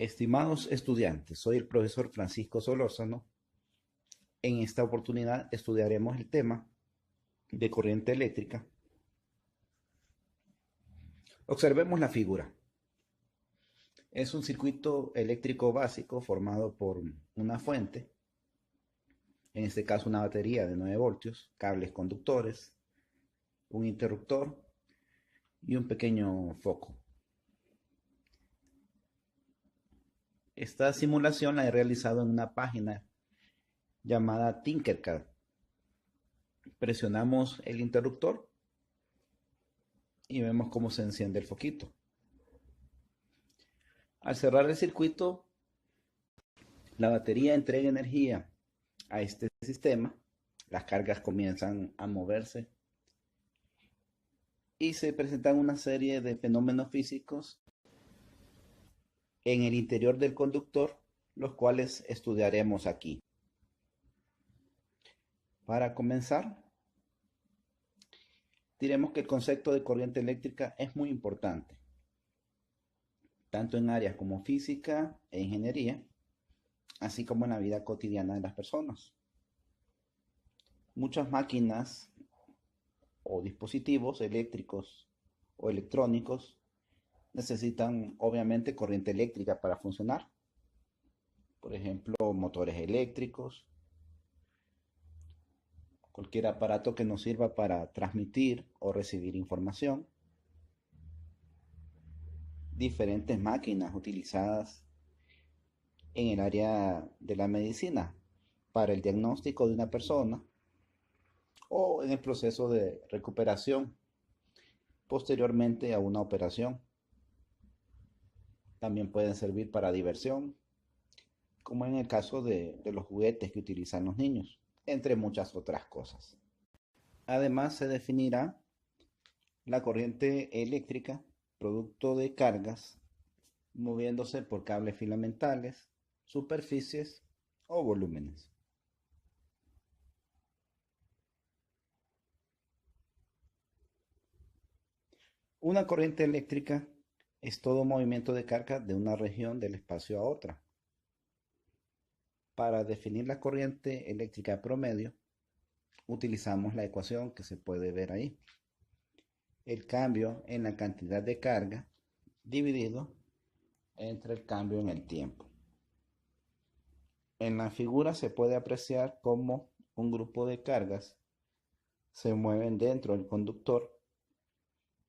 Estimados estudiantes, soy el profesor Francisco Solórzano. En esta oportunidad estudiaremos el tema de corriente eléctrica. Observemos la figura. Es un circuito eléctrico básico formado por una fuente, en este caso una batería de 9 voltios, cables conductores, un interruptor y un pequeño foco. Esta simulación la he realizado en una página llamada Tinkercad. Presionamos el interruptor y vemos cómo se enciende el foquito. Al cerrar el circuito, la batería entrega energía a este sistema, las cargas comienzan a moverse y se presentan una serie de fenómenos físicos en el interior del conductor, los cuales estudiaremos aquí. Para comenzar, diremos que el concepto de corriente eléctrica es muy importante, tanto en áreas como física e ingeniería, así como en la vida cotidiana de las personas. Muchas máquinas o dispositivos eléctricos o electrónicos necesitan obviamente corriente eléctrica para funcionar. Por ejemplo, motores eléctricos, cualquier aparato que nos sirva para transmitir o recibir información, diferentes máquinas utilizadas en el área de la medicina para el diagnóstico de una persona o en el proceso de recuperación posteriormente a una operación. También pueden servir para diversión, como en el caso de los juguetes que utilizan los niños, entre muchas otras cosas. Además, se definirá la corriente eléctrica, producto de cargas moviéndose por cables filamentales, superficies o volúmenes. Una corriente eléctrica es todo movimiento de carga de una región del espacio a otra. Para definir la corriente eléctrica promedio, utilizamos la ecuación que se puede ver ahí. El cambio en la cantidad de carga dividido entre el cambio en el tiempo. En la figura se puede apreciar cómo un grupo de cargas se mueven dentro del conductor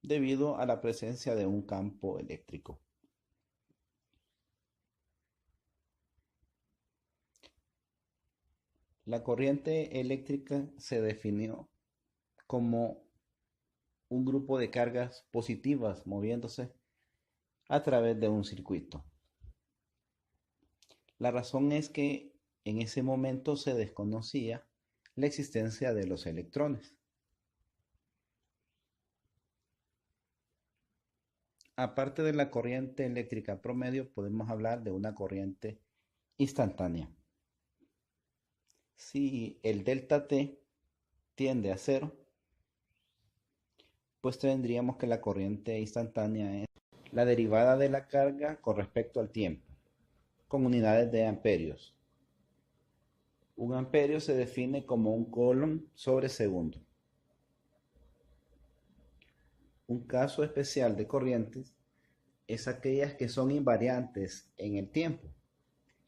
debido a la presencia de un campo eléctrico. La corriente eléctrica se definió como un grupo de cargas positivas moviéndose a través de un circuito. La razón es que en ese momento se desconocía la existencia de los electrones. Aparte de la corriente eléctrica promedio, podemos hablar de una corriente instantánea. Si el delta T tiende a cero, pues tendríamos que la corriente instantánea es la derivada de la carga con respecto al tiempo, con unidades de amperios. Un amperio se define como un coulomb sobre segundo. Un caso especial de corrientes es aquellas que son invariantes en el tiempo,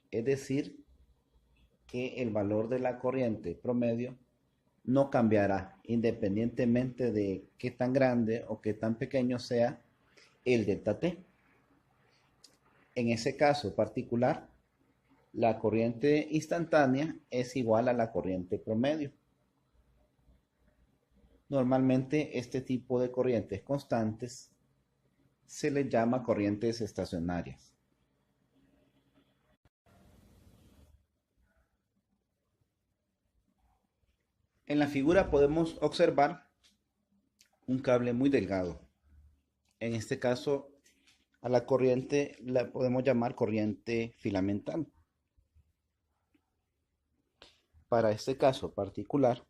es decir, que el valor de la corriente promedio no cambiará independientemente de qué tan grande o qué tan pequeño sea el delta T. En ese caso particular, la corriente instantánea es igual a la corriente promedio. Normalmente este tipo de corrientes constantes se les llama corrientes estacionarias. En la figura podemos observar un cable muy delgado. En este caso, a la corriente la podemos llamar corriente filamental. Para este caso particular,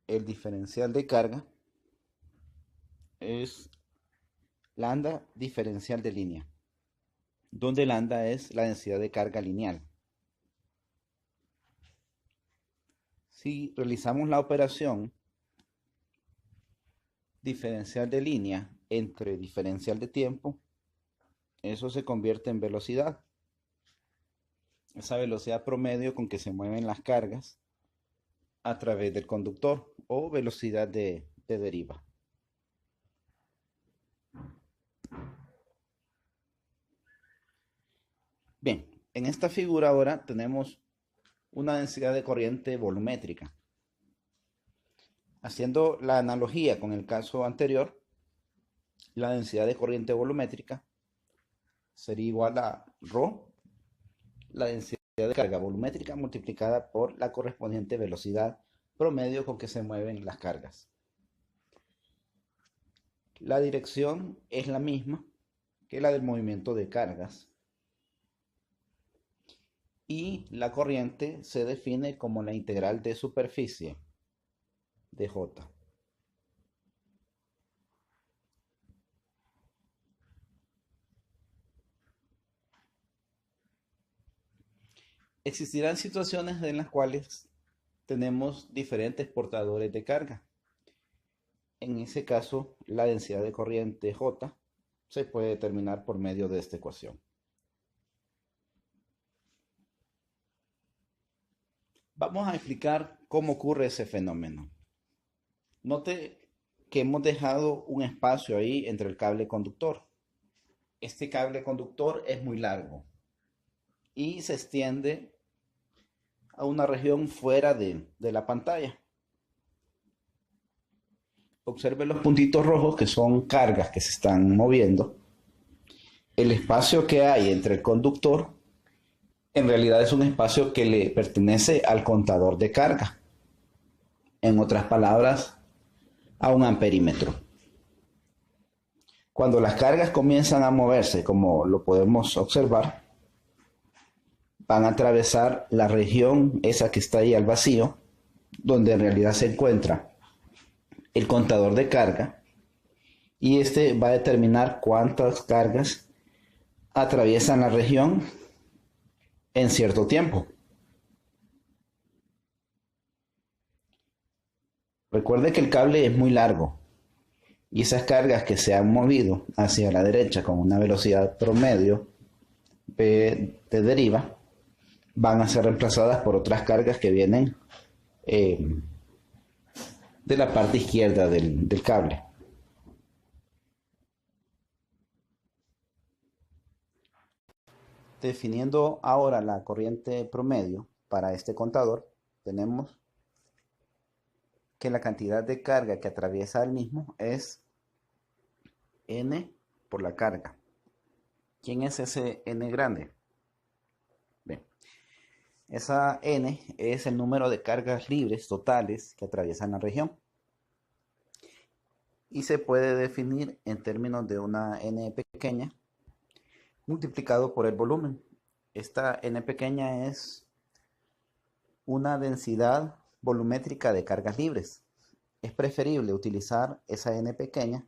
el diferencial de carga es lambda diferencial de línea. donde lambda es la densidad de carga lineal. Si realizamos la operación diferencial de línea entre diferencial de tiempo, eso se convierte en velocidad. Esa velocidad promedio con que se mueven las cargas a través del conductor o velocidad de deriva. Bien, en esta figura ahora tenemos una densidad de corriente volumétrica. Haciendo la analogía con el caso anterior, la densidad de corriente volumétrica sería igual a ρ, la densidad de carga volumétrica multiplicada por la correspondiente velocidad promedio con que se mueven las cargas. La dirección es la misma que la del movimiento de cargas y la corriente se define como la integral de superficie de J. Existirán situaciones en las cuales tenemos diferentes portadores de carga. En ese caso, la densidad de corriente J se puede determinar por medio de esta ecuación. Vamos a explicar cómo ocurre ese fenómeno. Note que hemos dejado un espacio ahí entre el cable conductor. Este cable conductor es muy largo y se extiende a una región fuera de la pantalla. Observe los puntitos rojos que son cargas que se están moviendo. El espacio que hay entre el conductor en realidad es un espacio que le pertenece al contador de carga. En otras palabras, a un amperímetro. Cuando las cargas comienzan a moverse, como lo podemos observar, van a atravesar la región esa que está ahí al vacío, donde en realidad se encuentra el contador de carga, y este va a determinar cuántas cargas atraviesan la región en cierto tiempo. Recuerde que el cable es muy largo y esas cargas que se han movido hacia la derecha con una velocidad promedio P de deriva van a ser reemplazadas por otras cargas que vienen de la parte izquierda del cable. Definiendo ahora la corriente promedio para este contador, tenemos que la cantidad de carga que atraviesa el mismo es N por la carga. ¿Quién es ese N grande? Bien, esa N es el número de cargas libres totales que atraviesan la región y se puede definir en términos de una N pequeña multiplicado por el volumen. Esta N pequeña es una densidad volumétrica de cargas libres. Es preferible utilizar esa N pequeña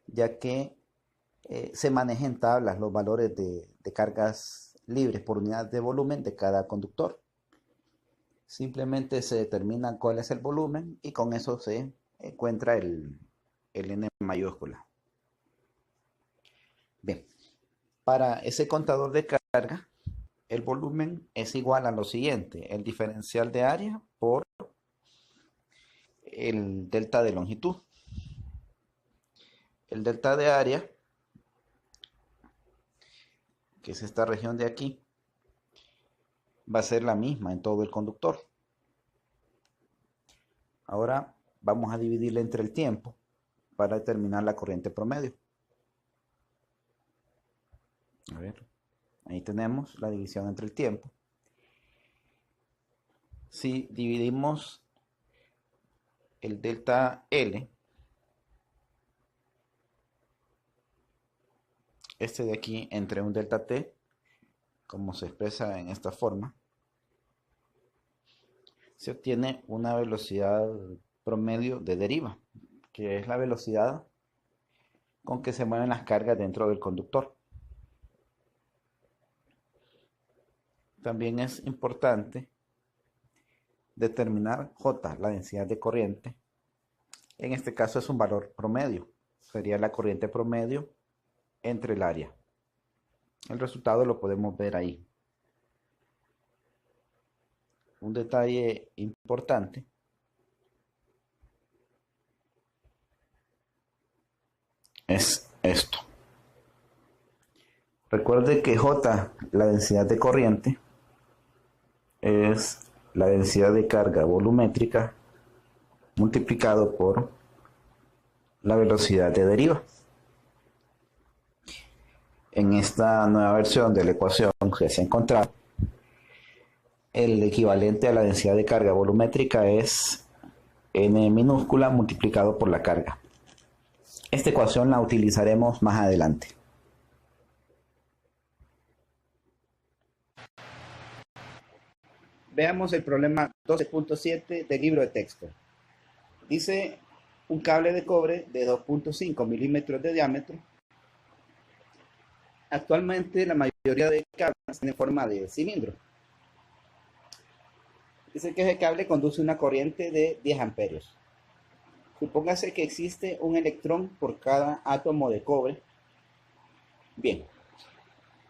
ya que se maneja en tablas los valores de cargas libres por unidad de volumen de cada conductor. Simplemente se determina cuál es el volumen y con eso se encuentra el N mayúscula. Bien, para ese contador de carga, el volumen es igual a lo siguiente: el diferencial de área por el delta de longitud. El delta de área, que es esta región de aquí, va a ser la misma en todo el conductor. Ahora vamos a dividirla entre el tiempo para determinar la corriente promedio. A ver, ahí tenemos la división entre el tiempo. Si dividimos el delta L, este de aquí, entre un delta T, como se expresa en esta forma, se obtiene una velocidad promedio de deriva, que es la velocidad con que se mueven las cargas dentro del conductor. también es importante determinar J, la densidad de corriente. En este caso es un valor promedio. Sería la corriente promedio entre el área. El resultado lo podemos ver ahí. Un detalle importante es esto. Recuerde que J, la densidad de corriente, es la densidad de carga volumétrica multiplicado por la velocidad de deriva. En esta nueva versión de la ecuación que se ha encontrado, el equivalente a la densidad de carga volumétrica es n minúscula multiplicado por la carga. Esta ecuación la utilizaremos más adelante. Veamos el problema 12.7 del libro de texto. Dice un cable de cobre de 2.5 milímetros de diámetro. Actualmente la mayoría de cables tienen forma de cilindro. Dice que ese cable conduce una corriente de 10 amperios. Supóngase que existe un electrón por cada átomo de cobre. Bien,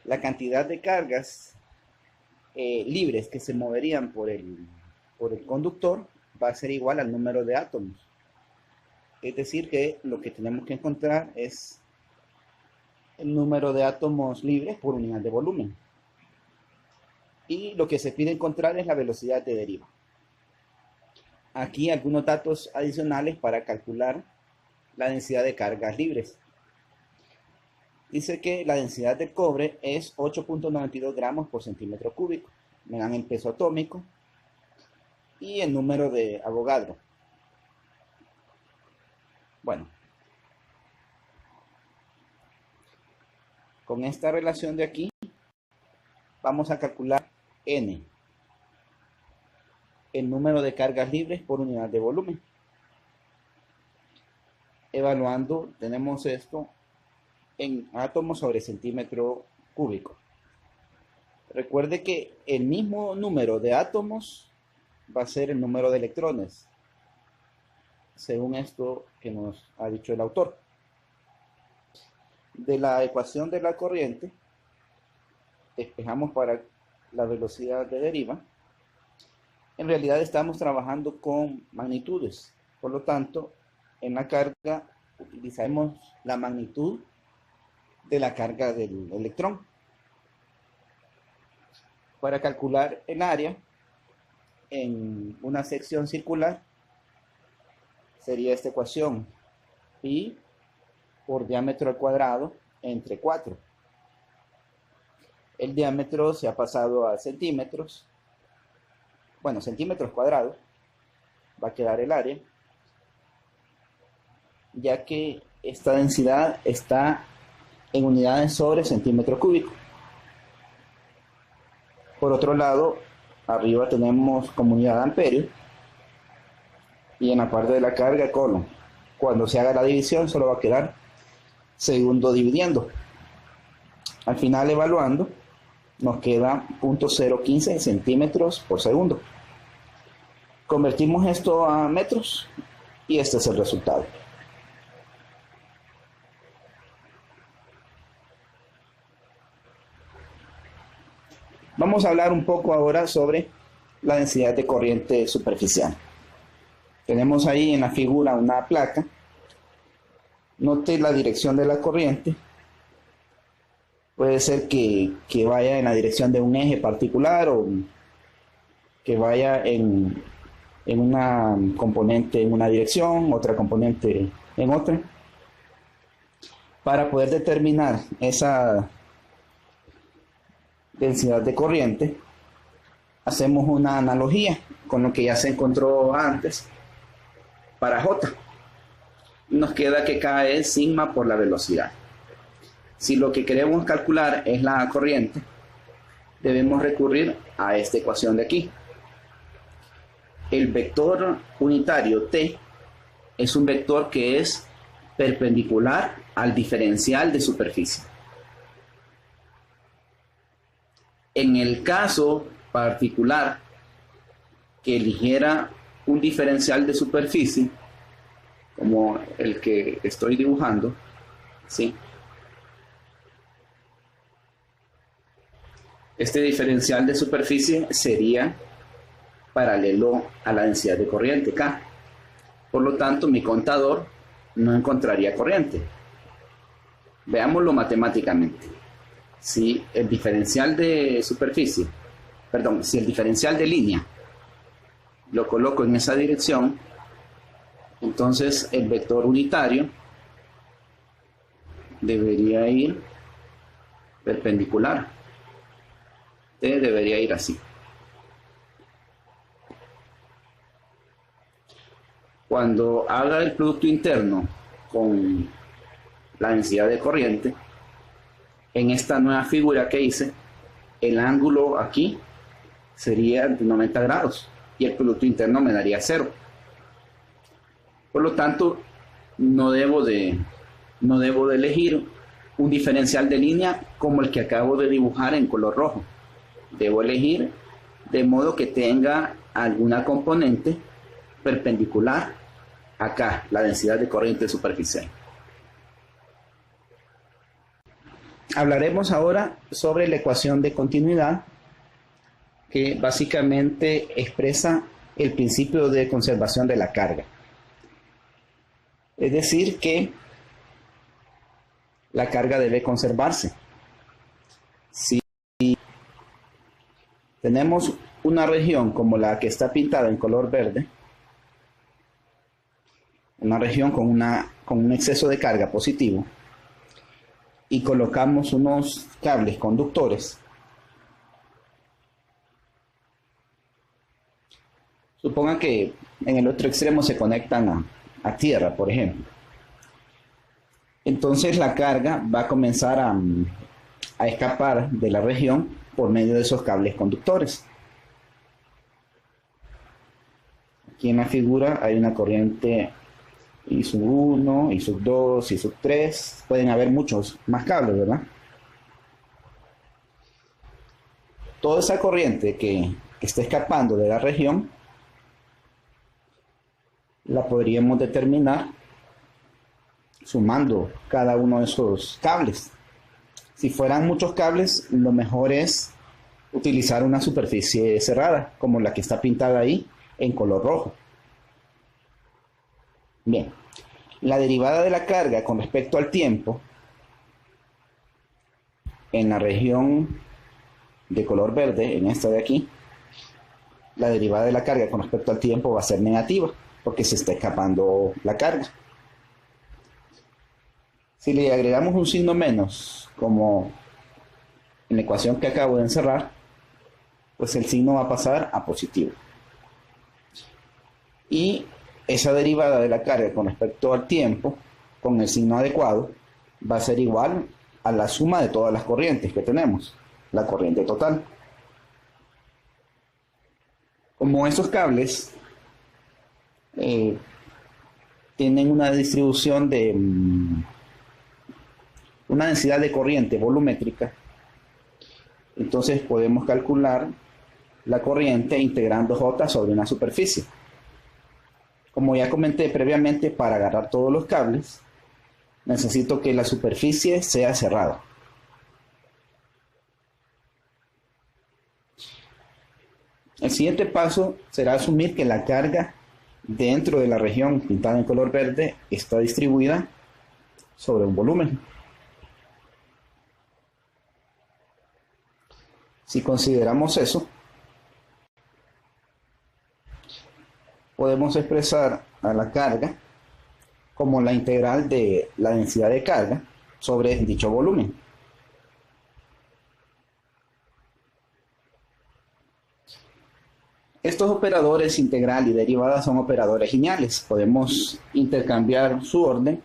la cantidad de cargas libres que se moverían por el conductor va a ser igual al número de átomos. Es decir, que lo que tenemos que encontrar es el número de átomos libres por unidad de volumen. Y lo que se pide encontrar es la velocidad de deriva. Aquí algunos datos adicionales para calcular la densidad de cargas libres. Dice que la densidad del cobre es 8.92 gramos por centímetro cúbico. Me dan el peso atómico y el número de Avogadro. Bueno, con esta relación de aquí, vamos a calcular N, el número de cargas libres por unidad de volumen. Evaluando, tenemos esto en átomos sobre centímetro cúbico. Recuerde que el mismo número de átomos va a ser el número de electrones, según esto que nos ha dicho el autor. De la ecuación de la corriente, despejamos para la velocidad de deriva. En realidad estamos trabajando con magnitudes, por lo tanto, en la carga utilizaremos la magnitud de la carga del electrón. Para calcular el área en una sección circular sería esta ecuación: pi por diámetro al cuadrado entre 4. El diámetro se ha pasado a centímetros, bueno, centímetros cuadrados, va a quedar el área, ya que esta densidad está en unidades sobre centímetro cúbico. Por otro lado, arriba tenemos como unidad amperio y en la parte de la carga coulomb. Cuando se haga la división solo va a quedar segundo dividiendo. Al final, evaluando, nos queda 0.015 centímetros por segundo. Convertimos esto a metros y este es el resultado. Vamos a hablar un poco ahora sobre la densidad de corriente superficial. Tenemos ahí en la figura una placa. Note la dirección de la corriente. Puede ser que vaya en la dirección de un eje particular o que vaya en una componente en una dirección, otra componente en otra. Para poder determinar esa densidad de corriente, hacemos una analogía con lo que ya se encontró antes para J. Nos queda que K es sigma por la velocidad. Si lo que queremos calcular es la corriente, debemos recurrir a esta ecuación de aquí. El vector unitario T es un vector que es perpendicular al diferencial de superficie. En el caso particular que eligiera un diferencial de superficie, como el que estoy dibujando, ¿sí? Este diferencial de superficie sería paralelo a la densidad de corriente K. Por lo tanto, mi contador no encontraría corriente. Veámoslo matemáticamente. Si el diferencial de superficie, perdón, si el diferencial de línea lo coloco en esa dirección, entonces el vector unitario debería ir perpendicular. Debería ir así. Cuando haga el producto interno con la densidad de corriente, en esta nueva figura que hice, el ángulo aquí sería de 90 grados y el producto interno me daría 0. Por lo tanto, no debo de elegir un diferencial de línea como el que acabo de dibujar en color rojo. Debo elegir de modo que tenga alguna componente perpendicular acá, la densidad de corriente superficial. Hablaremos ahora sobre la ecuación de continuidad, que básicamente expresa el principio de conservación de la carga. Es decir, que la carga debe conservarse. Si tenemos una región como la que está pintada en color verde, una región con un exceso de carga positivo, y colocamos unos cables conductores, supongan que en el otro extremo se conectan a tierra, por ejemplo. Entonces la carga va a comenzar a escapar de la región por medio de esos cables conductores. Aquí en la figura hay una corriente I sub 1, I sub 2, I sub 3. Pueden haber muchos más cables, ¿verdad? Toda esa corriente que está escapando de la región la podríamos determinar sumando cada uno de esos cables. Si fueran muchos cables, lo mejor es utilizar una superficie cerrada, como la que está pintada ahí en color rojo. Bien, la derivada de la carga con respecto al tiempo en la región de color verde, en esta de aquí, la derivada de la carga con respecto al tiempo va a ser negativa, porque se está escapando la carga. Si le agregamos un signo menos, como en la ecuación que acabo de encerrar, pues el signo va a pasar a positivo. Y esa derivada de la carga con respecto al tiempo, con el signo adecuado, va a ser igual a la suma de todas las corrientes que tenemos, la corriente total. Como esos cables tienen una distribución de una densidad de corriente volumétrica, entonces podemos calcular la corriente integrando J sobre una superficie. Como ya comenté previamente, para agarrar todos los cables necesito que la superficie sea cerrada. El siguiente paso será asumir que la carga dentro de la región pintada en color verde está distribuida sobre un volumen. Si consideramos eso, podemos expresar a la carga como la integral de la densidad de carga sobre dicho volumen. Estos operadores integral y derivada son operadores lineales. Podemos intercambiar su orden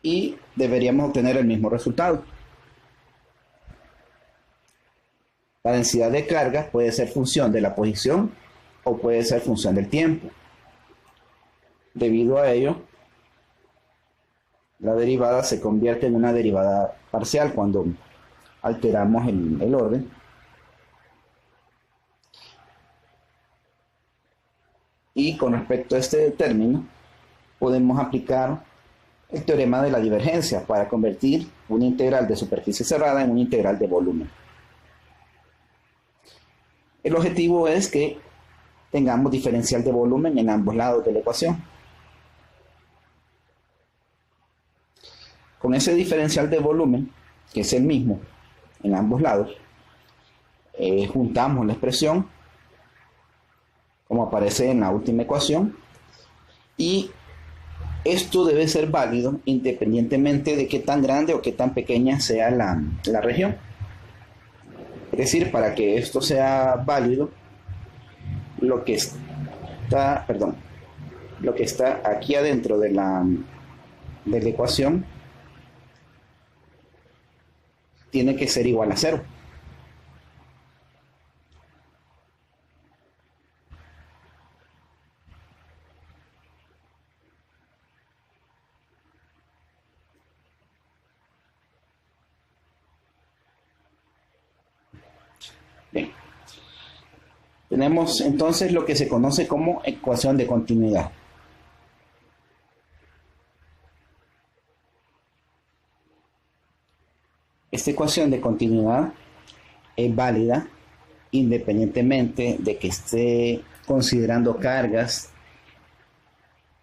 y deberíamos obtener el mismo resultado. La densidad de carga puede ser función de la posición o puede ser función del tiempo. Debido a ello, la derivada se convierte en una derivada parcial cuando alteramos el orden. Y con respecto a este término, podemos aplicar el teorema de la divergencia para convertir una integral de superficie cerrada en una integral de volumen. El objetivo es que tengamos diferencial de volumen en ambos lados de la ecuación. Con ese diferencial de volumen, que es el mismo en ambos lados, juntamos la expresión como aparece en la última ecuación, y esto debe ser válido independientemente de qué tan grande o qué tan pequeña sea la región. Es decir, para que esto sea válido, lo que está aquí adentro de la ecuación tiene que ser igual a 0. Bien. Tenemos entonces lo que se conoce como ecuación de continuidad. Esta ecuación de continuidad es válida independientemente de que esté considerando cargas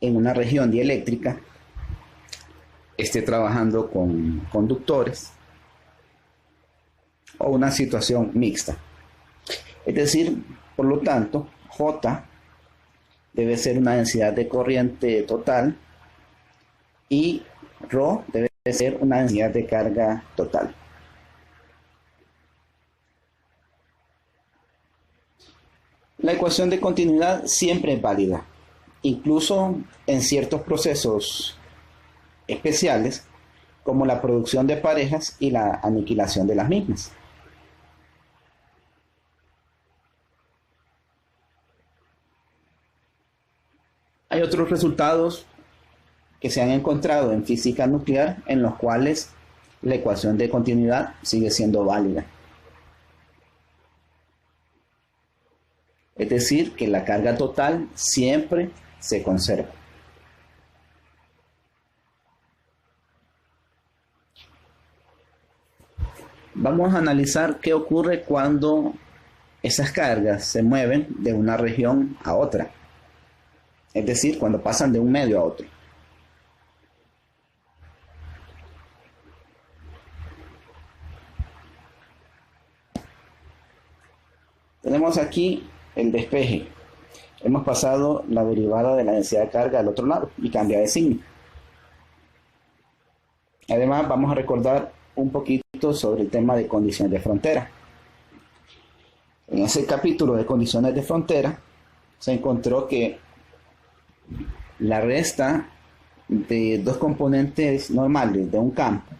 en una región dieléctrica, esté trabajando con conductores o una situación mixta. Es decir, por lo tanto, J debe ser una densidad de corriente total y ρ debe ser una densidad de carga total. La ecuación de continuidad siempre es válida, incluso en ciertos procesos especiales, como la producción de parejas y la aniquilación de las mismas. Hay otros resultados que se han encontrado en física nuclear en los cuales la ecuación de continuidad sigue siendo válida. Es decir, que la carga total siempre se conserva. Vamos a analizar qué ocurre cuando esas cargas se mueven de una región a otra. Es decir, cuando pasan de un medio a otro. Tenemos aquí el despeje. Hemos pasado la derivada de la densidad de carga al otro lado y cambia de signo. Además, vamos a recordar un poquito sobre el tema de condiciones de frontera. En ese capítulo de condiciones de frontera se encontró que la resta de dos componentes normales de un campo,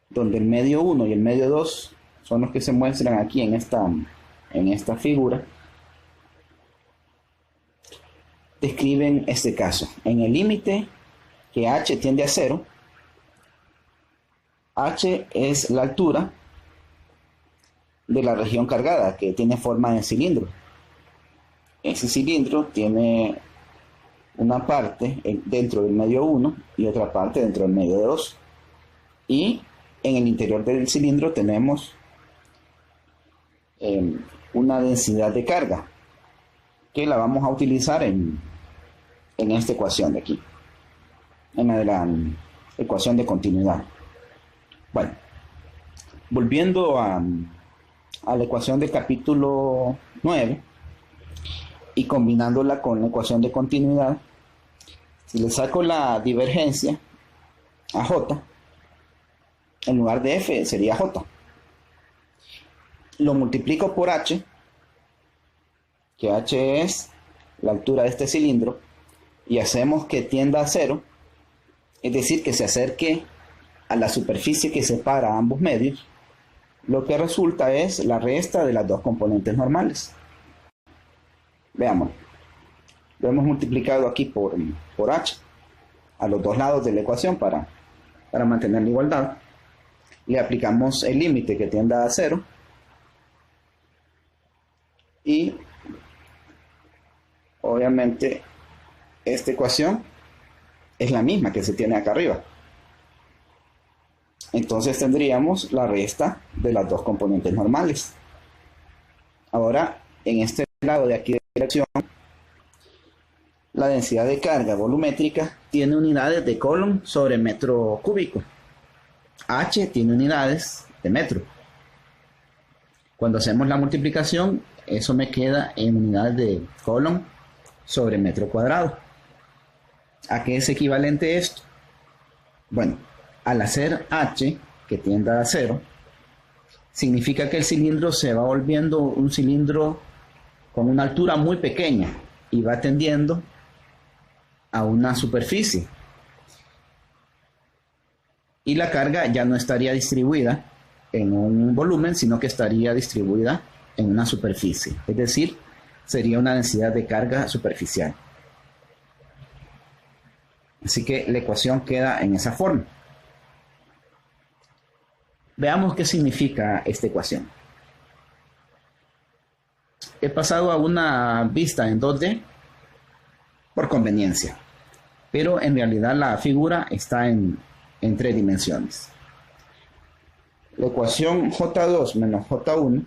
donde el medio 1 y el medio 2 son los que se muestran aquí en esta figura, describen este caso. En el límite que h tiende a 0, h es la altura de la región cargada que tiene forma de cilindro. Ese cilindro tiene una parte dentro del medio 1 y otra parte dentro del medio 2. Y en el interior del cilindro tenemos una densidad de carga que la vamos a utilizar en esta ecuación de aquí, en la de la ecuación de continuidad. Bueno, volviendo a la ecuación del capítulo 9 y combinándola con la ecuación de continuidad, si le saco la divergencia a J, en lugar de F sería J. Lo multiplico por H, que H es la altura de este cilindro, y hacemos que tienda a 0, es decir, que se acerque a la superficie que separa ambos medios. Lo que resulta es la resta de las dos componentes normales. Veamos, lo hemos multiplicado aquí por H a los dos lados de la ecuación para mantener la igualdad. Le aplicamos el límite que tienda a 0 y obviamente esta ecuación es la misma que se tiene acá arriba. Entonces tendríamos la resta de las dos componentes normales. Ahora, en este lado de aquí de la ecuación, la densidad de carga volumétrica tiene unidades de Coulomb sobre metro cúbico. H tiene unidades de metro. Cuando hacemos la multiplicación, eso me queda en unidades de Coulomb sobre metro cuadrado. ¿A qué es equivalente esto? Bueno, al hacer H, que tienda a 0, significa que el cilindro se va volviendo un cilindro con una altura muy pequeña y va tendiendo a una superficie. Y la carga ya no estaría distribuida en un volumen, sino que estaría distribuida en una superficie. Es decir, sería una densidad de carga superficial. Así que la ecuación queda en esa forma. Veamos qué significa esta ecuación. He pasado a una vista en 2D por conveniencia, pero en realidad la figura está en 3 dimensiones. La ecuación J2 menos J1,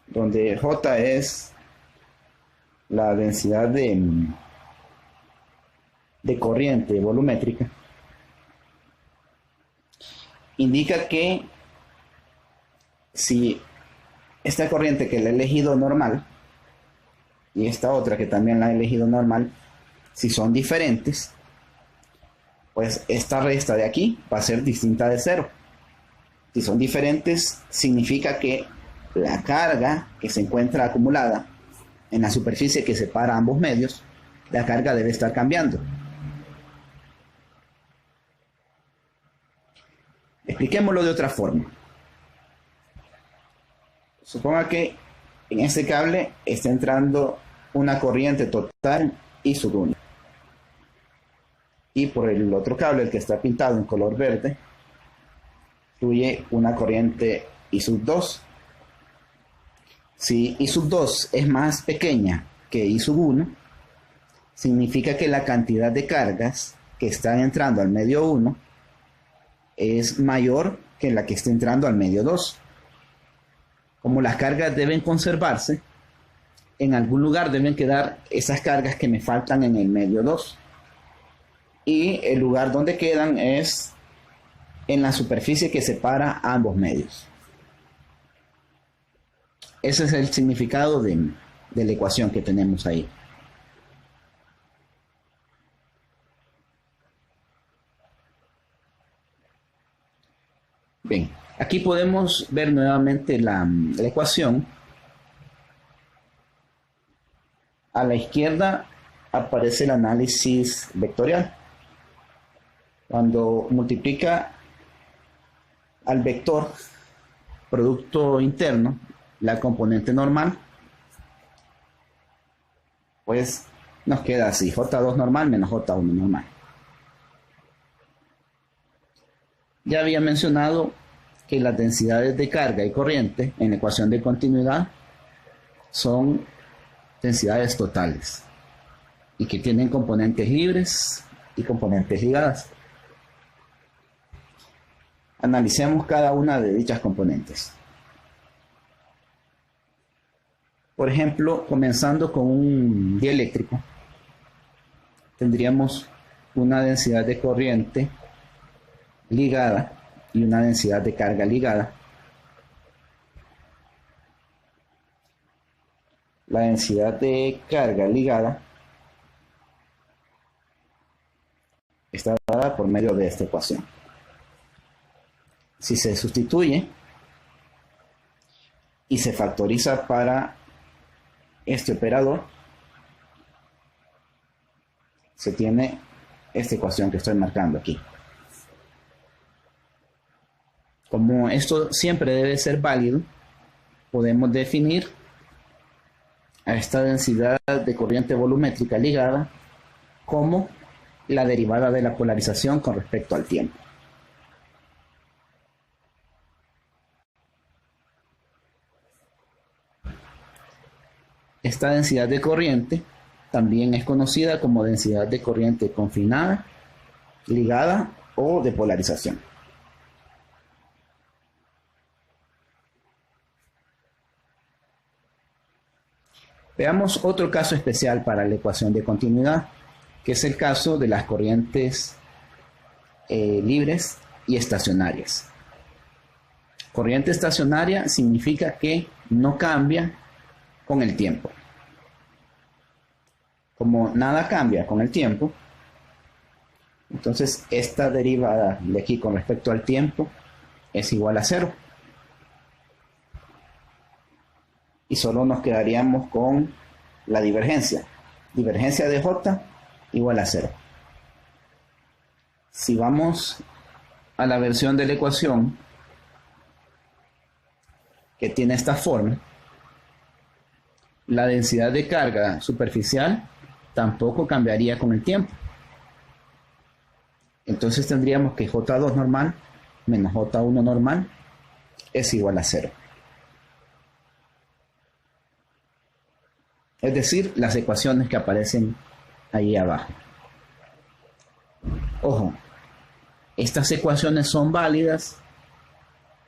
donde J es la densidad de corriente volumétrica, indica que si esta corriente que la he elegido normal y esta otra que también la he elegido normal, si son diferentes, pues esta resta de aquí va a ser distinta de 0. Si son diferentes, significa que la carga que se encuentra acumulada en la superficie que separa ambos medios, la carga debe estar cambiando. Expliquémoslo de otra forma. Suponga que en este cable está entrando una corriente total I sub 1. Y por el otro cable, el que está pintado en color verde, fluye una corriente I sub 2. Si I sub 2 es más pequeña que I sub 1, significa que la cantidad de cargas que están entrando al medio 1 es mayor que la que está entrando al medio 2. Como las cargas deben conservarse, en algún lugar deben quedar esas cargas que me faltan en el medio 2. Y el lugar donde quedan es en la superficie que separa ambos medios. Ese es el significado de la ecuación que tenemos ahí. Bien, aquí podemos ver nuevamente la ecuación. A la izquierda aparece el análisis vectorial. Cuando multiplica al vector producto interno la componente normal, pues nos queda así: J2 normal menos J1 normal. Ya había mencionado que las densidades de carga y corriente en la ecuación de continuidad son densidades totales y que tienen componentes libres y componentes ligadas. Analicemos cada una de dichas componentes. Por ejemplo, comenzando con un dieléctrico, tendríamos una densidad de corriente ligada y una densidad de carga ligada. La densidad de carga ligada está dada por medio de esta ecuación. Si se sustituye y se factoriza para este operador, se tiene esta ecuación que estoy marcando aquí. Como esto siempre debe ser válido, podemos definir a esta densidad de corriente volumétrica ligada como la derivada de la polarización con respecto al tiempo. Esta densidad de corriente también es conocida como densidad de corriente confinada, ligada o de polarización. Veamos otro caso especial para la ecuación de continuidad, que es el caso de las corrientes libres y estacionarias. Corriente estacionaria significa que no cambia con el tiempo. Como nada cambia con el tiempo, entonces esta derivada de aquí con respecto al tiempo es igual a 0. Y solo nos quedaríamos con la divergencia. Divergencia de J igual a 0. Si vamos a la versión de la ecuación que tiene esta forma, la densidad de carga superficial tampoco cambiaría con el tiempo. Entonces tendríamos que J2 normal menos J1 normal es igual a 0. Es decir, las ecuaciones que aparecen ahí abajo. Ojo, estas ecuaciones son válidas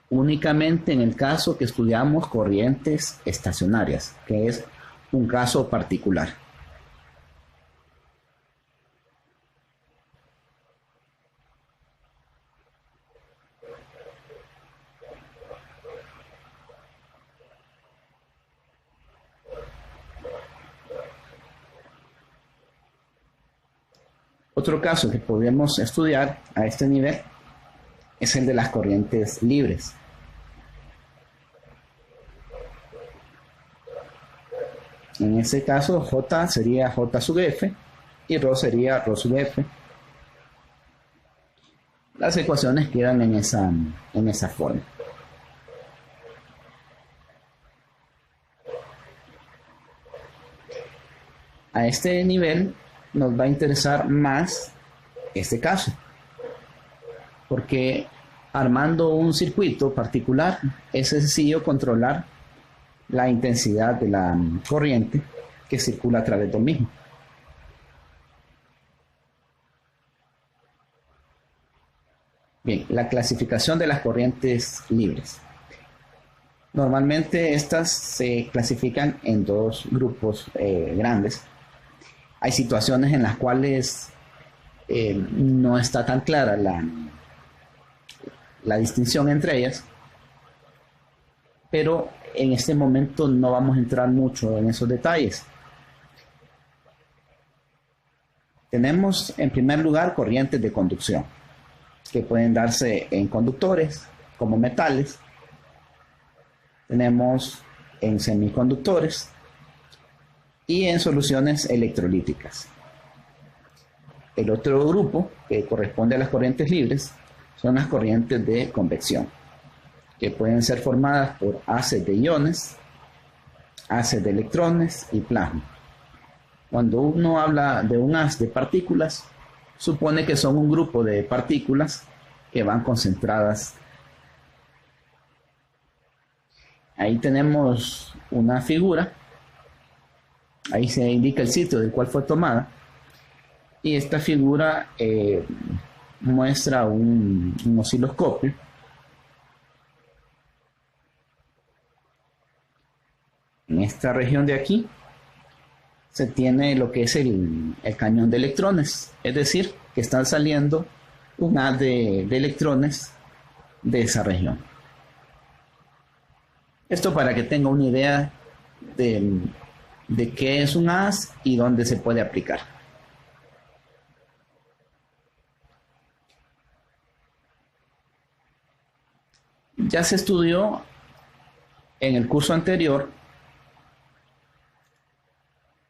únicamente en el caso que estudiamos corrientes estacionarias, que es un caso particular. Otro caso que podemos estudiar a este nivel es el de las corrientes libres. En ese caso, J sería J sub F y Rho sería Rho sub F. Las ecuaciones quedan en esa forma. A este nivel nos va a interesar más este caso, porque armando un circuito particular es sencillo controlar la intensidad de la corriente que circula a través del mismo. Bien, la clasificación de las corrientes libres. Normalmente estas se clasifican en dos grupos grandes. Hay situaciones en las cuales no está tan clara la distinción entre ellas, pero en este momento no vamos a entrar mucho en esos detalles. Tenemos en primer lugar corrientes de conducción, que pueden darse en conductores como metales. Tenemos en semiconductores y en soluciones electrolíticas. El otro grupo que corresponde a las corrientes libres son las corrientes de convección, que pueden ser formadas por haces de iones, haces de electrones y plasma. Cuando uno habla de un haz de partículas, supone que son un grupo de partículas que van concentradas. Ahí tenemos una figura. Ahí se indica el sitio del cual fue tomada. Y esta figura muestra un osciloscopio. En esta región de aquí se tiene lo que es el cañón de electrones. Es decir, que están saliendo un haz de electrones de esa región. Esto para que tenga una idea de qué es un haz y dónde se puede aplicar. Ya se estudió en el curso anterior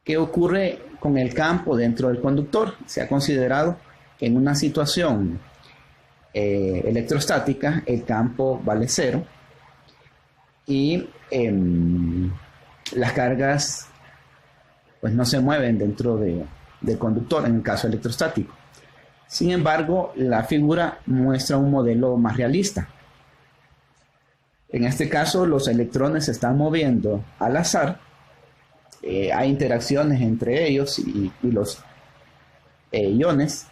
qué ocurre con el campo dentro del conductor. Se ha considerado que en una situación electrostática el campo vale 0 y las cargas pues no se mueven dentro del conductor en el caso electrostático. Sin embargo, la figura muestra un modelo más realista. En este caso, los electrones se están moviendo al azar hay interacciones entre ellos y los iones.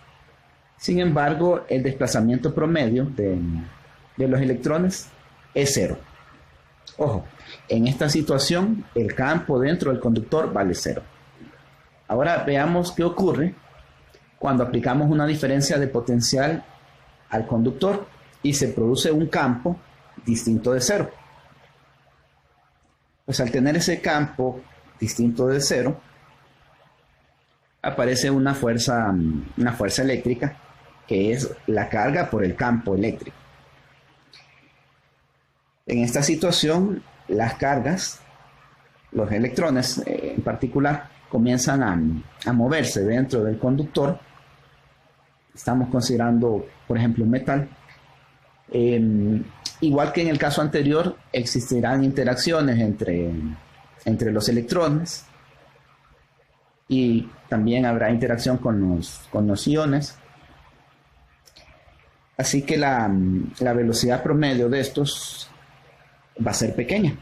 Sin embargo, el desplazamiento promedio de los electrones es cero. Ojo, en esta situación el campo dentro del conductor vale cero. Ahora veamos qué ocurre cuando aplicamos una diferencia de potencial al conductor y se produce un campo distinto de cero. Pues al tener ese campo distinto de cero, aparece una fuerza eléctrica, que es la carga por el campo eléctrico. En esta situación, las cargas, los electrones en particular, comienzan a moverse dentro del conductor. Estamos considerando, por ejemplo, un metal. Igual que en el caso anterior, existirán interacciones entre los electrones y también habrá interacción con los iones. Así que la velocidad promedio de estos va a ser pequeña.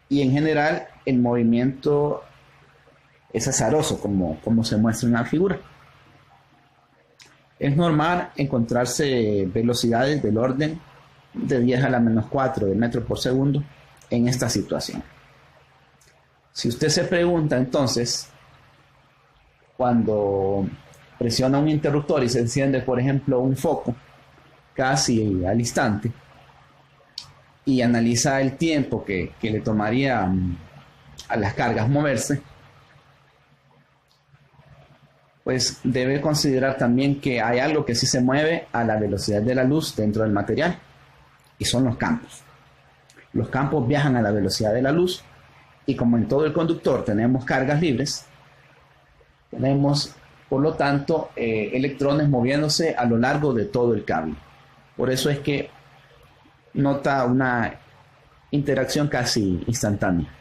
Y en general el movimiento es azaroso, como se muestra en la figura. Es normal encontrarse velocidades del orden de 10 a la menos 4 de metros por segundo en esta situación. Si usted se pregunta entonces, cuando presiona un interruptor y se enciende, por ejemplo, un foco casi al instante, y analiza el tiempo que le tomaría a las cargas moverse, pues debe considerar también que hay algo que sí se mueve a la velocidad de la luz dentro del material, y son los campos. Los campos viajan a la velocidad de la luz, y como en todo el conductor tenemos cargas libres, tenemos, por lo tanto, electrones moviéndose a lo largo de todo el cable. Por eso es que nota una interacción casi instantánea.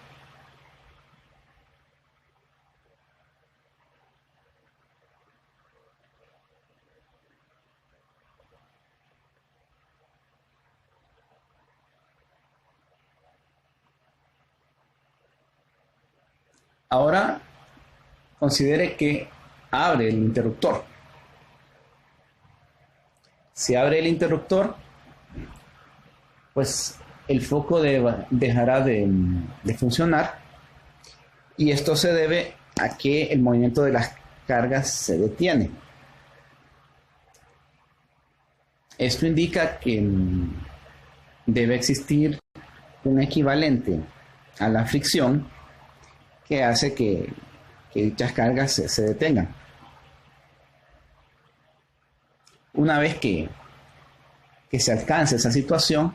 Ahora considere que abre el interruptor. Si abre el interruptor, pues el foco dejará de funcionar, y esto se debe a que el movimiento de las cargas se detiene. Esto indica que debe existir un equivalente a la fricción que hace que dichas cargas se detengan. Una vez que se alcance esa situación,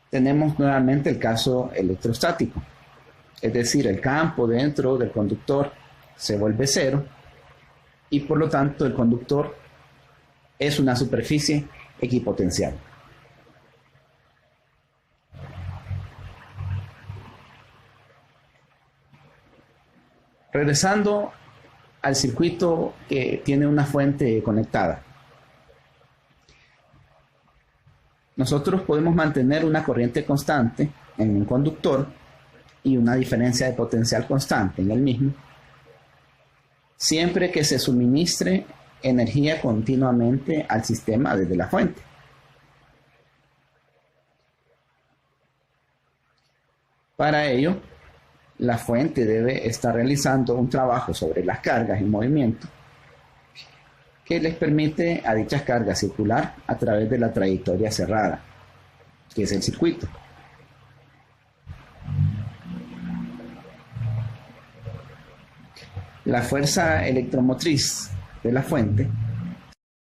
tenemos nuevamente el caso electrostático. Es decir, el campo dentro del conductor se vuelve cero y por lo tanto el conductor es una superficie equipotencial. Regresando al circuito que tiene una fuente conectada, nosotros podemos mantener una corriente constante en un conductor y una diferencia de potencial constante en el mismo, siempre que se suministre energía continuamente al sistema desde la fuente. Para ello, la fuente debe estar realizando un trabajo sobre las cargas en movimiento que les permite a dichas cargas circular a través de la trayectoria cerrada, que es el circuito. La fuerza electromotriz de la fuente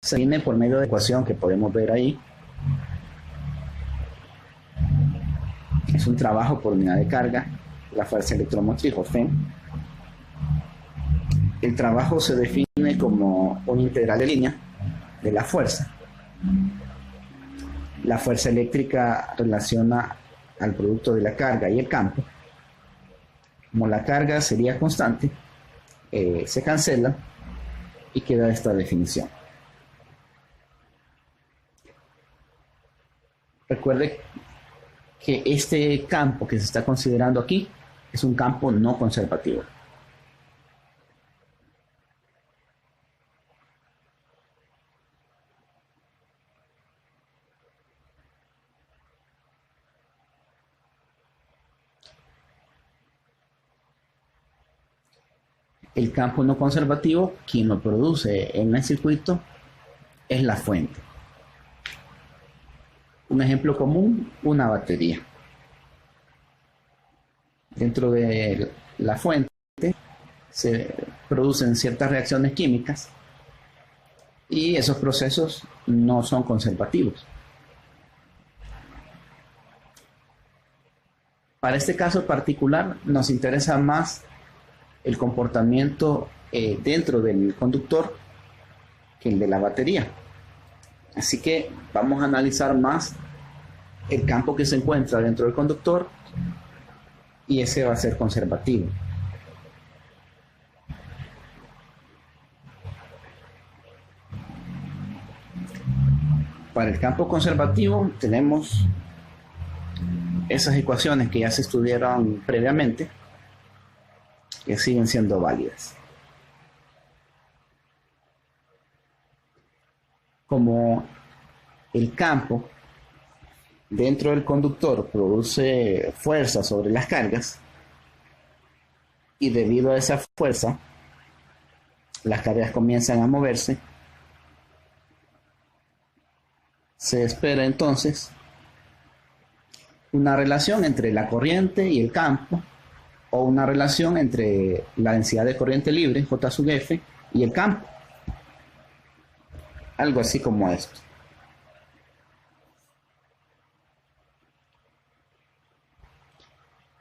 se define por medio de la ecuación que podemos ver ahí. Es un trabajo por unidad de carga, la fuerza electromotriz o F. El trabajo se define como una integral de línea de la fuerza. La fuerza eléctrica relaciona al producto de la carga y el campo. Como la carga sería constante, se cancela y queda esta definición. Recuerde que este campo que se está considerando aquí es un campo no conservativo. El campo no conservativo, quien lo produce en el circuito, es la fuente. Un ejemplo común, una batería. Dentro de la fuente se producen ciertas reacciones químicas y esos procesos no son conservativos. Para este caso particular nos interesa más el comportamiento dentro del conductor que el de la batería. Así que vamos a analizar más el campo que se encuentra dentro del conductor y ese va a ser conservativo. Para el campo conservativo tenemos esas ecuaciones que ya se estudiaron previamente, que siguen siendo válidas. Como el campo dentro del conductor produce fuerza sobre las cargas y debido a esa fuerza las cargas comienzan a moverse, se espera entonces una relación entre la corriente y el campo, o una relación entre la densidad de corriente libre, J sub F, y el campo. Algo así como esto.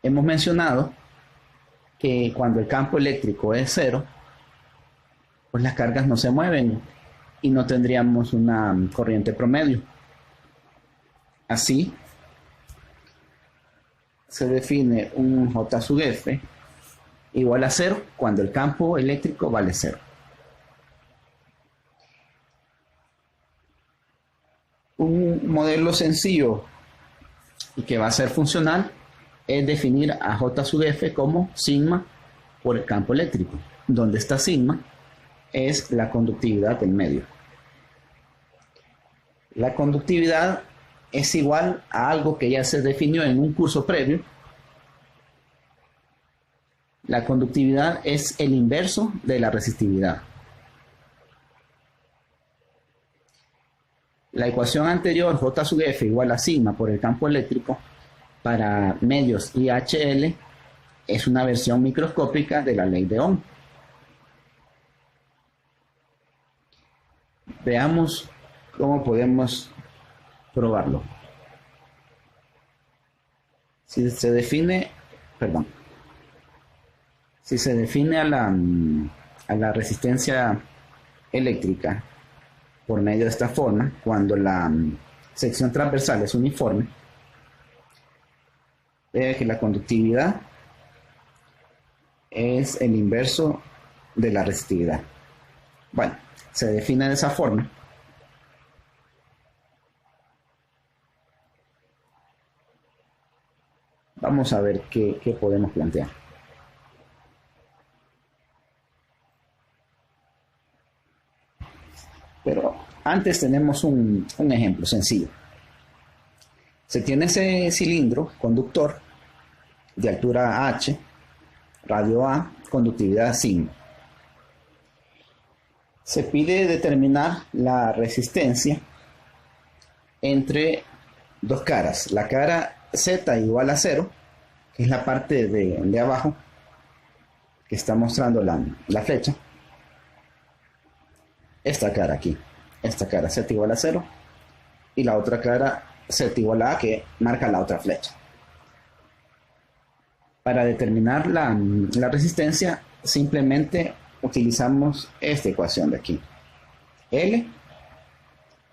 Hemos mencionado que cuando el campo eléctrico es cero, pues las cargas no se mueven y no tendríamos una corriente promedio. Así, se define un J sub F igual a 0 cuando el campo eléctrico vale 0. Un modelo sencillo y que va a ser funcional es definir a J sub F como sigma por el campo eléctrico, donde esta sigma es la conductividad del medio. La conductividad es igual a algo que ya se definió en un curso previo. La conductividad es el inverso de la resistividad. La ecuación anterior, J sub F igual a sigma por el campo eléctrico, para medios IHL, es una versión microscópica de la ley de Ohm. Veamos cómo podemos probarlo. Si se define a la resistencia eléctrica por medio de esta forma, cuando la sección transversal es uniforme, ve que la conductividad es el inverso de la resistividad. Bueno, se define de esa forma. Vamos a ver qué podemos plantear. Pero antes tenemos un ejemplo sencillo. Se tiene ese cilindro conductor de altura H, radio A, conductividad sigma. Se pide determinar la resistencia entre dos caras. La cara Z igual a 0, que es la parte de abajo que está mostrando la flecha. Esta cara aquí, esta cara Z igual a 0, y la otra cara Z igual a que marca la otra flecha. Para determinar la resistencia, simplemente utilizamos esta ecuación de aquí. L,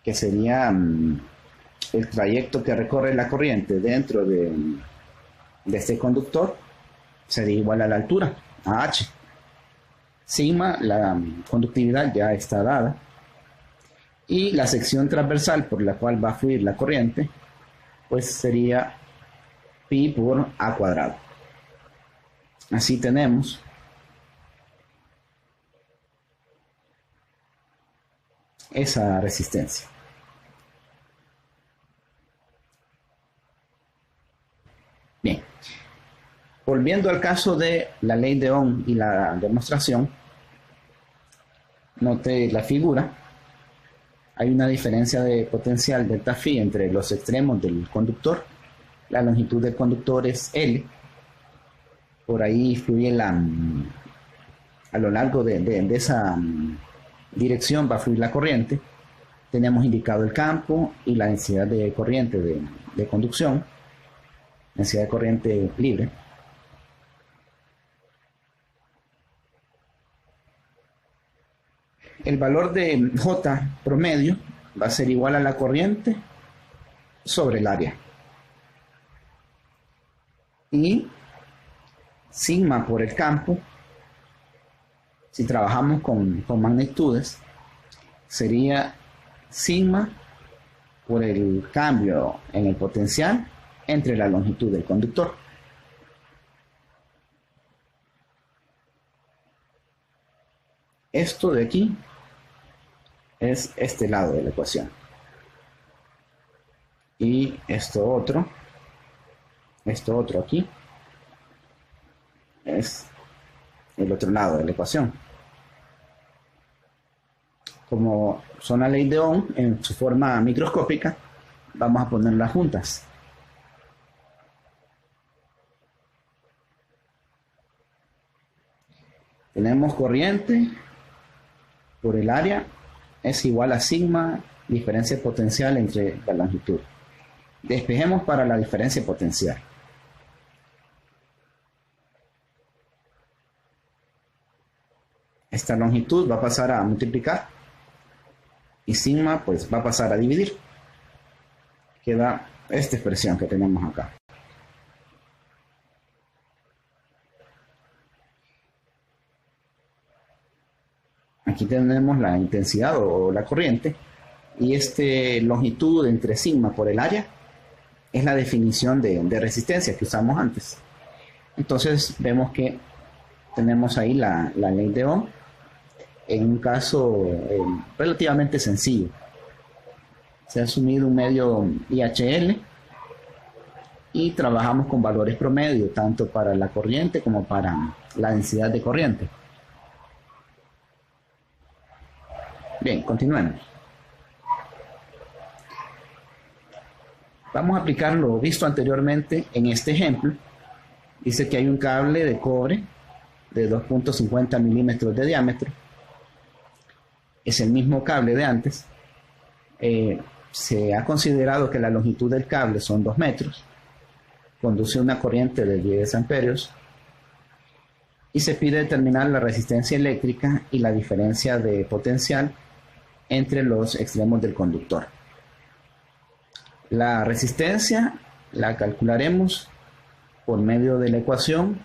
que sería el trayecto que recorre la corriente dentro de este conductor, sería igual a la altura, a H. Sigma, la conductividad ya está dada. Y la sección transversal por la cual va a fluir la corriente, pues sería pi por a cuadrado. Así tenemos esa resistencia. Bien, volviendo al caso de la ley de Ohm y la demostración, note la figura. Hay una diferencia de potencial delta phi entre los extremos del conductor. La longitud del conductor es L. Por ahí fluye a lo largo de esa dirección va a fluir la corriente. Tenemos indicado el campo y la densidad de corriente de conducción, densidad de corriente libre. El valor de J promedio va a ser igual a la corriente sobre el área. Y sigma por el campo, si trabajamos con magnitudes, sería sigma por el cambio en el potencial entre la longitud del conductor. Esto de aquí es este lado de la ecuación. Y esto otro aquí, es el otro lado de la ecuación. Como son la ley de Ohm en su forma microscópica, vamos a ponerlas juntas. Tenemos corriente por el área es igual a sigma diferencia potencial entre la longitud. Despejemos para la diferencia potencial. Esta longitud va a pasar a multiplicar y sigma pues va a pasar a dividir. Queda esta expresión que tenemos acá. Aquí tenemos la intensidad o la corriente y esta longitud entre sigma por el área es la definición de resistencia que usamos antes. Entonces vemos que tenemos ahí la ley de Ohm en un caso relativamente sencillo. Se ha asumido un medio IHL y trabajamos con valores promedio tanto para la corriente como para la densidad de corriente. Bien, continuemos. Vamos a aplicar lo visto anteriormente en este ejemplo. Dice que hay un cable de cobre de 2.50 milímetros de diámetro. Es el mismo cable de antes. Se ha considerado que la longitud del cable son 2 metros. Conduce una corriente de 10 amperios. Y se pide determinar la resistencia eléctrica y la diferencia de potencial entre los extremos del conductor. La resistencia la calcularemos por medio de la ecuación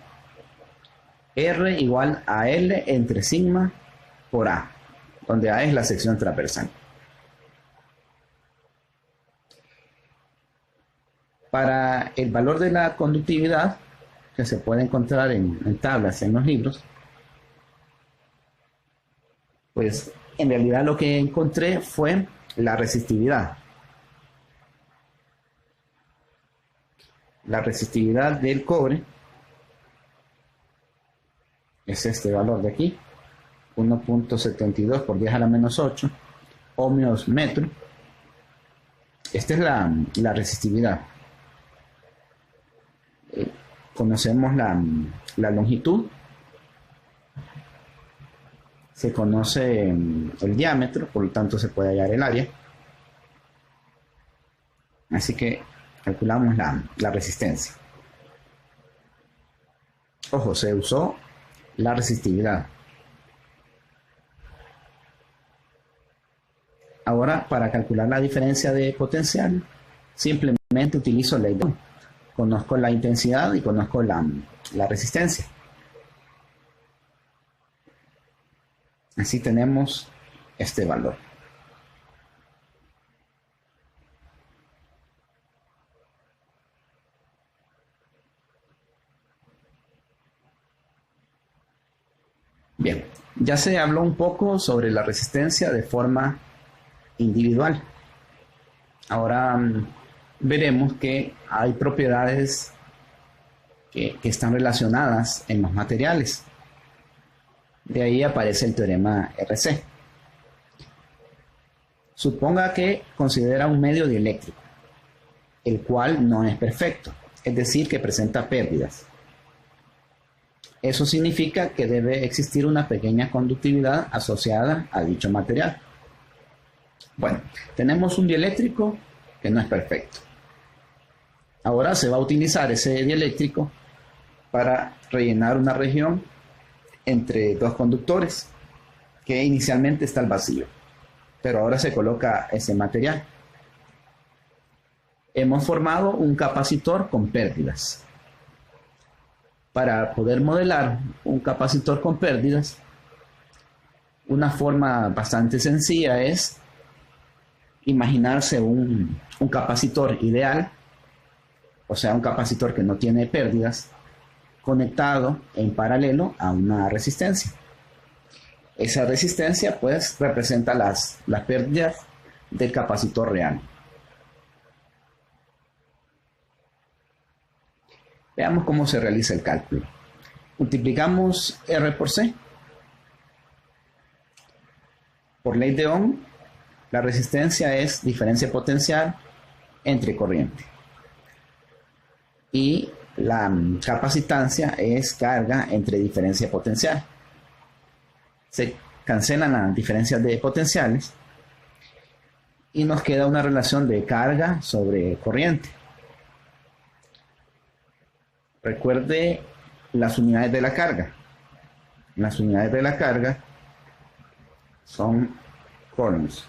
R igual a L entre sigma por A, donde A es la sección transversal. Para el valor de la conductividad, que se puede encontrar en tablas en los libros, pues en realidad lo que encontré fue la resistividad. La resistividad del cobre es este valor de aquí, 1.72 por 10 a la menos 8 ohmios metro. Esta es la resistividad. Conocemos la longitud, se conoce el diámetro, por lo tanto se puede hallar el área. Así que calculamos la resistencia. Ojo, se usó la resistividad. Ahora, para calcular la diferencia de potencial, simplemente utilizo la ley de Ohm. Conozco la intensidad y conozco la resistencia. Así tenemos este valor. Bien, ya se habló un poco sobre la resistencia de forma individual. Ahora veremos que hay propiedades que están relacionadas en los materiales. De ahí aparece el teorema RC. Suponga que considera un medio dieléctrico, el cual no es perfecto, es decir, que presenta pérdidas. Eso significa que debe existir una pequeña conductividad asociada a dicho material. Bueno, tenemos un dieléctrico que no es perfecto. Ahora se va a utilizar ese dieléctrico para rellenar una región entre dos conductores, que inicialmente está al vacío, pero ahora se coloca ese material. Hemos formado un capacitor con pérdidas. Para poder modelar un capacitor con pérdidas, una forma bastante sencilla es imaginarse un capacitor ideal, o sea, un capacitor que no tiene pérdidas, conectado en paralelo a una resistencia. Esa resistencia pues representa las pérdidas del capacitor real. Veamos cómo se realiza el cálculo. Multiplicamos R por C. Por ley de Ohm, la resistencia es diferencia potencial entre corriente. Y la capacitancia es carga entre diferencia potencial. Se cancelan las diferencias de potenciales y nos queda una relación de carga sobre corriente. Recuerde las unidades de la carga. Las unidades de la carga son coulombs.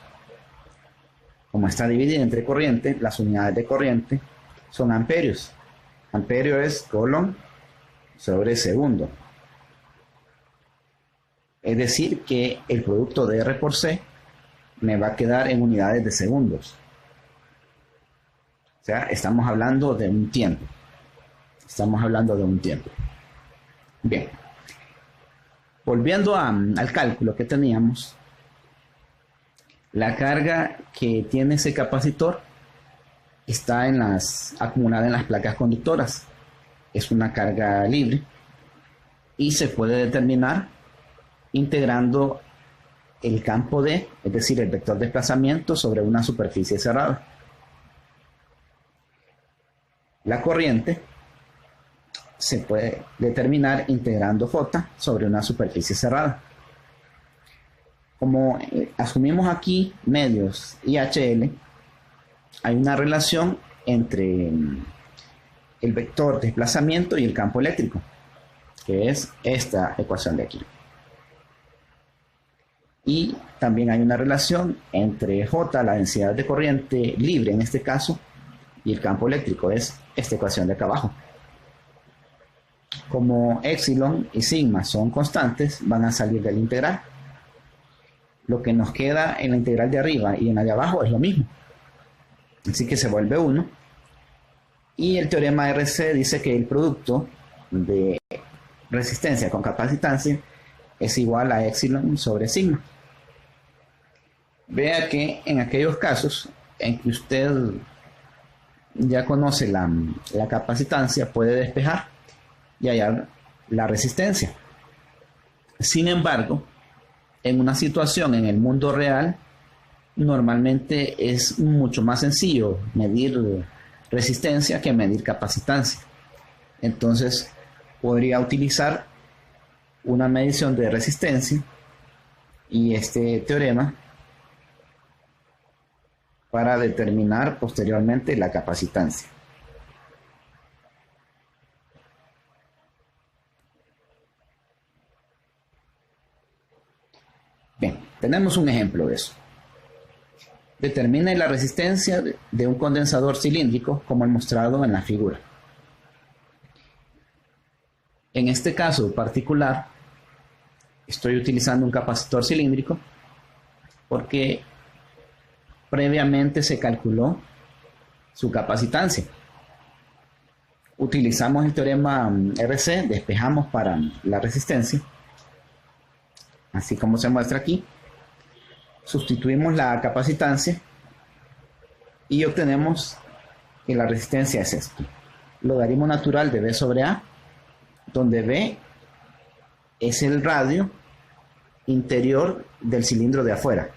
Como está dividida entre corriente, las unidades de corriente son amperios. Amperio es coulomb sobre segundo. Es decir, que el producto de R por C me va a quedar en unidades de segundos. O sea, estamos hablando de un tiempo. Bien. Volviendo al cálculo que teníamos, la carga que tiene ese capacitor está acumulada en las placas conductoras. Es una carga libre y se puede determinar integrando el campo D, es decir, el vector de desplazamiento sobre una superficie cerrada. La corriente se puede determinar integrando J sobre una superficie cerrada. Como asumimos aquí medios y HL, hay una relación entre el vector de desplazamiento y el campo eléctrico, que es esta ecuación de aquí. Y también hay una relación entre J, la densidad de corriente libre en este caso, y el campo eléctrico, es esta ecuación de acá abajo. Como epsilon y sigma son constantes, van a salir del integral. Lo que nos queda en la integral de arriba y en la de abajo es lo mismo. Así que se vuelve 1. Y el teorema RC dice que el producto de resistencia con capacitancia es igual a epsilon sobre sigma. Vea que en aquellos casos en que usted ya conoce la capacitancia, puede despejar y hallar la resistencia. Sin embargo, en una situación en el mundo real, normalmente es mucho más sencillo medir resistencia que medir capacitancia. Entonces, podría utilizar una medición de resistencia y este teorema para determinar posteriormente la capacitancia. Bien, tenemos un ejemplo de eso. Determine la resistencia de un condensador cilíndrico como el mostrado en la figura. En este caso particular, estoy utilizando un capacitor cilíndrico porque previamente se calculó su capacitancia. Utilizamos el teorema RC, despejamos para la resistencia así como se muestra aquí. Sustituimos la capacitancia y obtenemos que la resistencia es esto. Logaritmo natural de B sobre A, donde B es el radio interior del cilindro de afuera,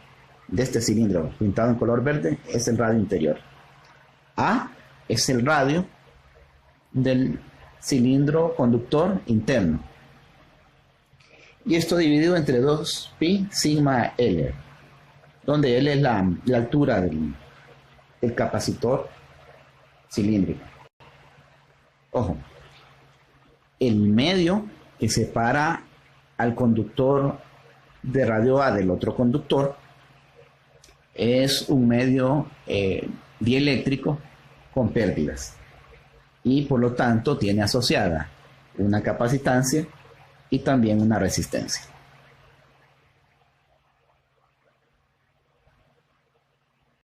de este cilindro pintado en color verde, es el radio interior. A es el radio del cilindro conductor interno. Y esto dividido entre 2pi sigma L, donde L es la altura del capacitor cilíndrico. Ojo, el medio que separa al conductor de radio A del otro conductor es un medio dieléctrico con pérdidas y por lo tanto tiene asociada una capacitancia y también una resistencia.